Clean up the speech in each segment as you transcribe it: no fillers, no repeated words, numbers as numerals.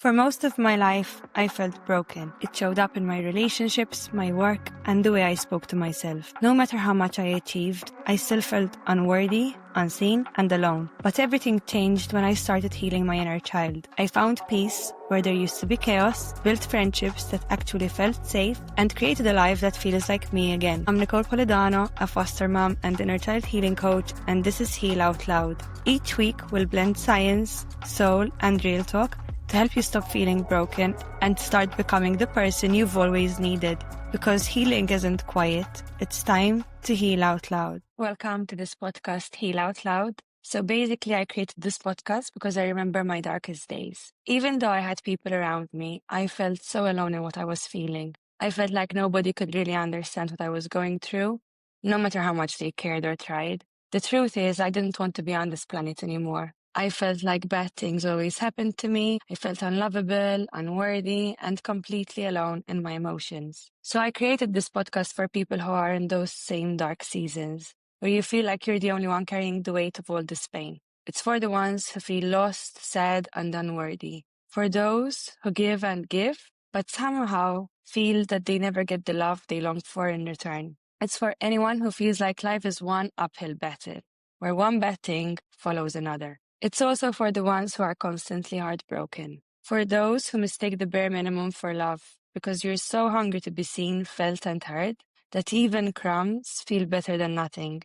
For most of my life, I felt broken. It showed up in my relationships, my work, and the way I spoke to myself. No matter how much I achieved, I still felt unworthy, unseen, and alone. But everything changed when I started healing my inner child. I found peace where there used to be chaos, built friendships that actually felt safe, and created a life that feels like me again. I'm Nicole, a foster mom and inner child healing coach, and this is Heal Out Loud. Each week, we'll blend science, soul, and real talk to help you stop feeling broken and start becoming the person you've always needed. Because healing isn't quiet. It's time to heal out loud. Welcome to this podcast, Heal Out Loud. So basically, I created this podcast because I remember my darkest days. Even though I had people around me, I felt so alone in what I was feeling. I felt like nobody could really understand what I was going through, no matter how much they cared or tried. The truth is, I didn't want to be on this planet anymore. I felt like bad things always happened to me. I felt unlovable, unworthy, and completely alone in my emotions. So I created this podcast for people who are in those same dark seasons, where you feel like you're the only one carrying the weight of all this pain. It's for the ones who feel lost, sad, and unworthy. For those who give and give, but somehow feel that they never get the love they long for in return. It's for anyone who feels like life is one uphill battle, where one bad thing follows another. It's also for the ones who are constantly heartbroken. For those who mistake the bare minimum for love, because you're so hungry to be seen, felt, and heard, that even crumbs feel better than nothing.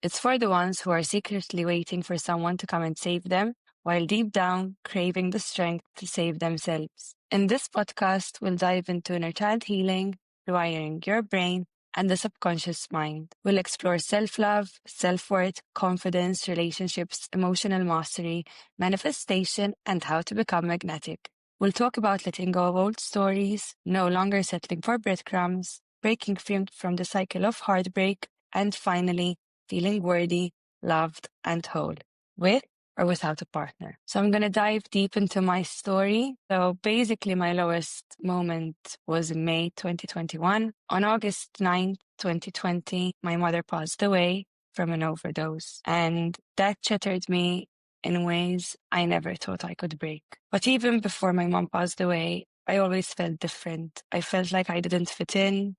It's for the ones who are secretly waiting for someone to come and save them, while deep down craving the strength to save themselves. In this podcast, we'll dive into inner child healing, rewiring your brain, and the subconscious mind. We'll explore self-love, self-worth, confidence, relationships, emotional mastery, manifestation, and how to become magnetic. We'll talk about letting go of old stories, no longer settling for breadcrumbs, breaking free from the cycle of heartbreak, and finally, feeling worthy, loved, and whole, with or without a partner. So I'm going to dive deep into my story. So basically, my lowest moment was in May 2021. On August 9th, 2020, my mother passed away from an overdose. And that shattered me in ways I never thought I could break. But even before my mom passed away, I always felt different. I felt like I didn't fit in,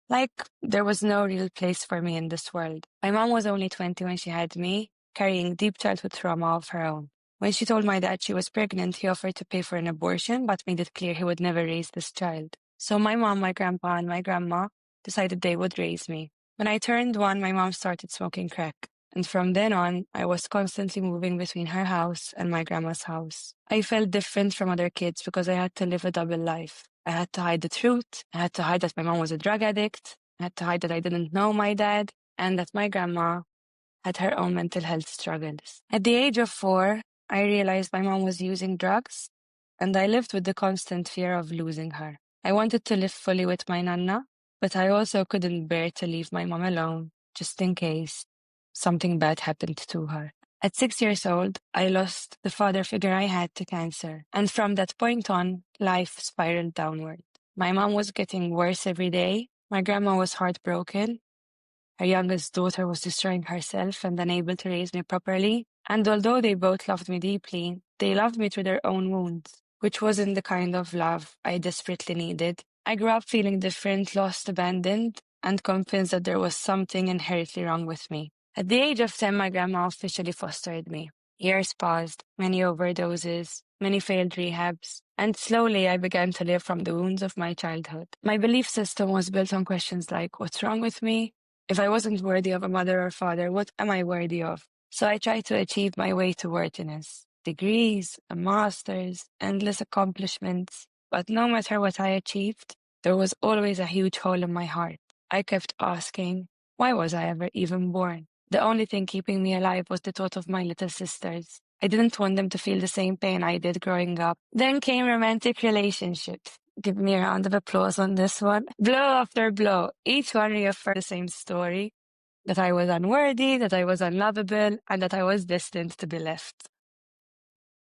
like there was no real place for me in this world. My mom was only 20 when she had me, carrying deep childhood trauma of her own. When she told my dad she was pregnant, he offered to pay for an abortion, but made it clear he would never raise this child. So my mom, my grandpa, and my grandma decided they would raise me. When I turned 1, my mom started smoking crack. And from then on, I was constantly moving between her house and my grandma's house. I felt different from other kids because I had to live a double life. I had to hide the truth. I had to hide that my mom was a drug addict. I had to hide that I didn't know my dad and that my grandma had her own mental health struggles. At the age of 4, I realized my mom was using drugs, and I lived with the constant fear of losing her. I wanted to live fully with my nana, but I also couldn't bear to leave my mom alone, just in case something bad happened to her. At 6 years old, I lost the father figure I had to cancer, and from that point on, life spiraled downward. My mom was getting worse every day. My grandma was heartbroken. Her youngest daughter was destroying herself and unable to raise me properly. And although they both loved me deeply, they loved me through their own wounds, which wasn't the kind of love I desperately needed. I grew up feeling different, lost, abandoned, and convinced that there was something inherently wrong with me. At the age of 10, my grandma officially fostered me. Years passed, many overdoses, many failed rehabs, and slowly I began to live from the wounds of my childhood. My belief system was built on questions like, what's wrong with me? If I wasn't worthy of a mother or father, what am I worthy of? So I tried to achieve my way to worthiness. Degrees, a master's, endless accomplishments. But no matter what I achieved, there was always a huge hole in my heart. I kept asking, why was I ever even born? The only thing keeping me alive was the thought of my little sisters. I didn't want them to feel the same pain I did growing up. Then came romantic relationships. Give me a round of applause on this one. Blow after blow, each one reaffirmed the same story, that I was unworthy, that I was unlovable, and that I was destined to be left.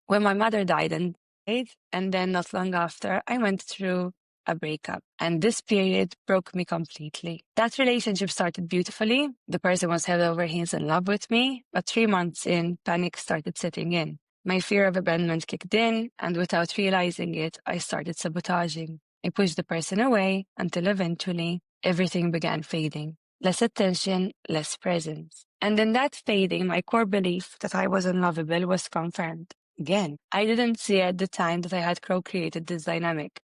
When my mother died, and then not long after, I went through a breakup. And this period broke me completely. That relationship started beautifully. The person was head over heels in love with me. But 3 months in, panic started setting in. My fear of abandonment kicked in, and without realizing it, I started sabotaging. I pushed the person away until eventually everything began fading. Less attention, less presence. And in that fading, my core belief that I was unlovable was confirmed. Again, I didn't see at the time that I had co-created this dynamic.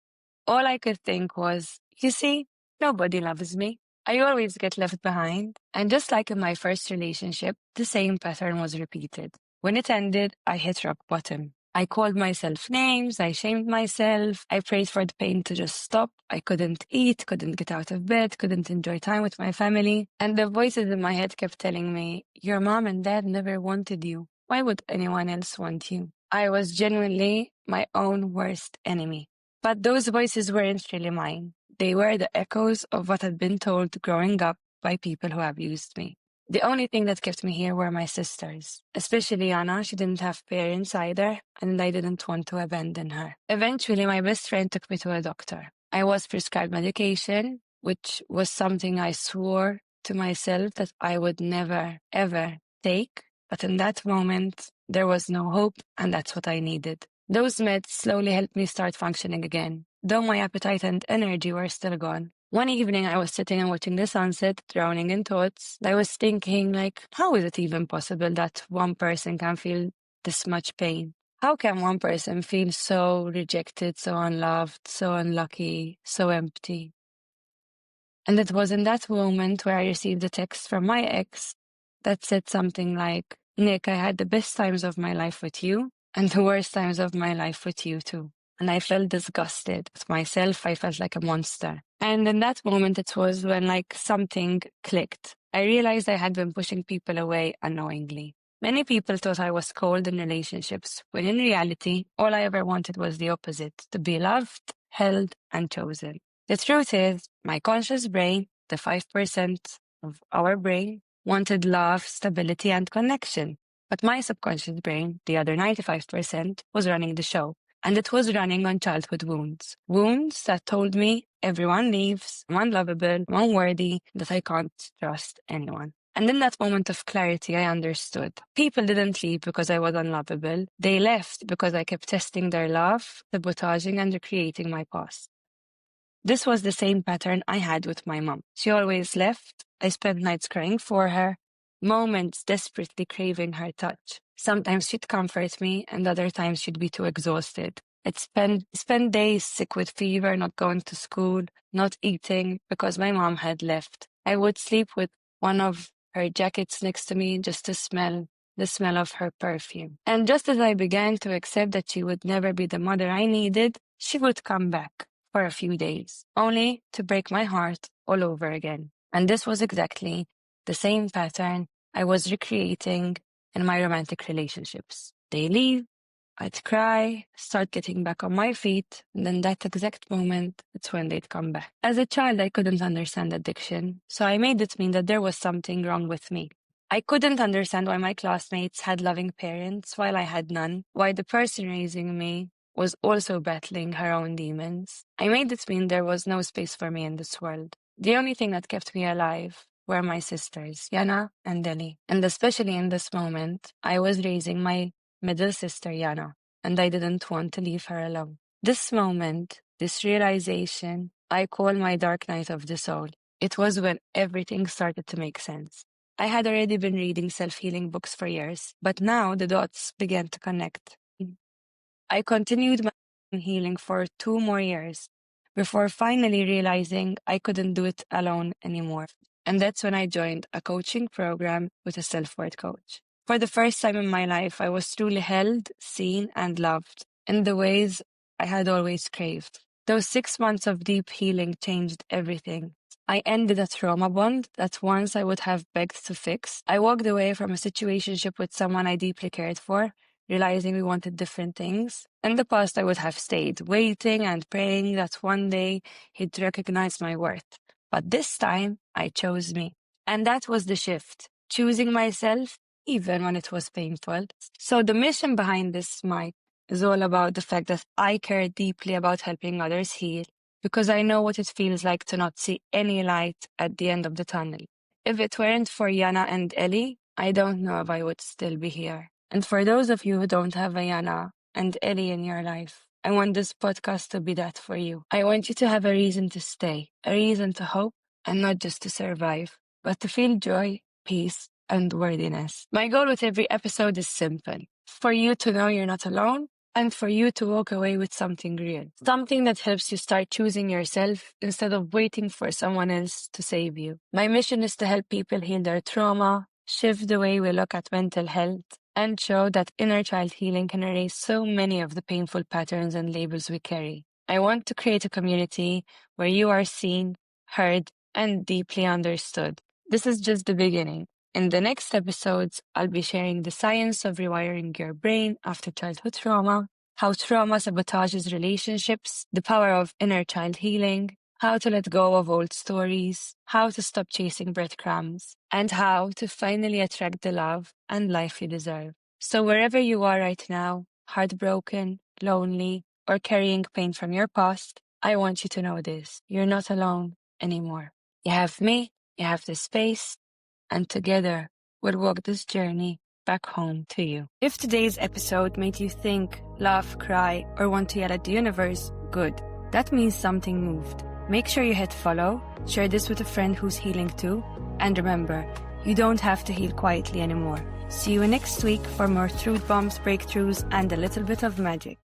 All I could think was, you see, nobody loves me. I always get left behind. And just like in my first relationship, the same pattern was repeated. When it ended, I hit rock bottom. I called myself names, I shamed myself, I prayed for the pain to just stop. I couldn't eat, couldn't get out of bed, couldn't enjoy time with my family. And the voices in my head kept telling me, your mom and dad never wanted you. Why would anyone else want you? I was genuinely my own worst enemy. But those voices weren't really mine. They were the echoes of what had been told growing up by people who abused me. The only thing that kept me here were my sisters, especially Yana. She didn't have parents either, and I didn't want to abandon her. Eventually, my best friend took me to a doctor. I was prescribed medication, which was something I swore to myself that I would never, ever take. But in that moment, there was no hope, and that's what I needed. Those meds slowly helped me start functioning again, though my appetite and energy were still gone. One evening, I was sitting and watching the sunset, drowning in thoughts. I was thinking, how is it even possible that one person can feel this much pain? How can one person feel so rejected, so unloved, so unlucky, so empty? And it was in that moment where I received a text from my ex that said something like, Nick, I had the best times of my life with you and the worst times of my life with you too. And I felt disgusted with myself. I felt like a monster. And in that moment, it was when something clicked. I realized I had been pushing people away unknowingly. Many people thought I was cold in relationships, when in reality, all I ever wanted was the opposite, to be loved, held, and chosen. The truth is, my conscious brain, the 5% of our brain, wanted love, stability, and connection. But my subconscious brain, the other 95%, was running the show. And it was running on childhood wounds. Wounds that told me everyone leaves, I'm unlovable, I'm unworthy, that I can't trust anyone. And in that moment of clarity, I understood. People didn't leave because I was unlovable. They left because I kept testing their love, sabotaging, and recreating my past. This was the same pattern I had with my mom. She always left. I spent nights crying for her, moments desperately craving her touch. Sometimes she'd comfort me, and other times she'd be too exhausted. I'd spend days sick with fever, not going to school, not eating, because my mom had left. I would sleep with one of her jackets next to me just to smell the smell of her perfume. And just as I began to accept that she would never be the mother I needed, she would come back for a few days, only to break my heart all over again. And this was exactly the same pattern I was recreating in my romantic relationships. They leave, I'd cry, start getting back on my feet, and then that exact moment, it's when they'd come back. As a child, I couldn't understand addiction, so I made it mean that there was something wrong with me. I couldn't understand why my classmates had loving parents while I had none, why the person raising me was also battling her own demons. I made it mean there was no space for me in this world. The only thing that kept me alive were my sisters, Yana and Eli. And especially in this moment, I was raising my middle sister, Yana, and I didn't want to leave her alone. This moment, this realization, I call my dark night of the soul. It was when everything started to make sense. I had already been reading self-healing books for years, but now the dots began to connect. I continued my healing for 2 more years before finally realizing I couldn't do it alone anymore. And that's when I joined a coaching program with a self-worth coach. For the first time in my life, I was truly held, seen, and loved in the ways I had always craved. Those 6 months of deep healing changed everything. I ended a trauma bond that once I would have begged to fix. I walked away from a situationship with someone I deeply cared for, realizing we wanted different things. In the past, I would have stayed waiting and praying that one day he'd recognize my worth. But this time, I chose me. And that was the shift, choosing myself even when it was painful. So the mission behind this, Mike, is all about the fact that I care deeply about helping others heal, because I know what it feels like to not see any light at the end of the tunnel. If it weren't for Yana and Ellie, I don't know if I would still be here. And for those of you who don't have a Yana and Eli in your life, I want this podcast to be that for you. I want you to have a reason to stay, a reason to hope, and not just to survive, but to feel joy, peace, and worthiness. My goal with every episode is simple: for you to know you're not alone, and for you to walk away with something real. Something that helps you start choosing yourself instead of waiting for someone else to save you. My mission is to help people heal their trauma, shift the way we look at mental health, and show that inner child healing can erase so many of the painful patterns and labels we carry. I want to create a community where you are seen, heard, and deeply understood. This is just the beginning. In the next episodes, I'll be sharing the science of rewiring your brain after childhood trauma, how trauma sabotages relationships, the power of inner child healing, how to let go of old stories, how to stop chasing breadcrumbs, and how to finally attract the love and life you deserve. So wherever you are right now, heartbroken, lonely, or carrying pain from your past, I want you to know this: you're not alone anymore. You have me, you have the space, and together we'll walk this journey back home to you. If today's episode made you think, laugh, cry, or want to yell at the universe, good. That means something moved. Make sure you hit follow, share this with a friend who's healing too, and remember, you don't have to heal quietly anymore. See you next week for more truth bombs, breakthroughs, and a little bit of magic.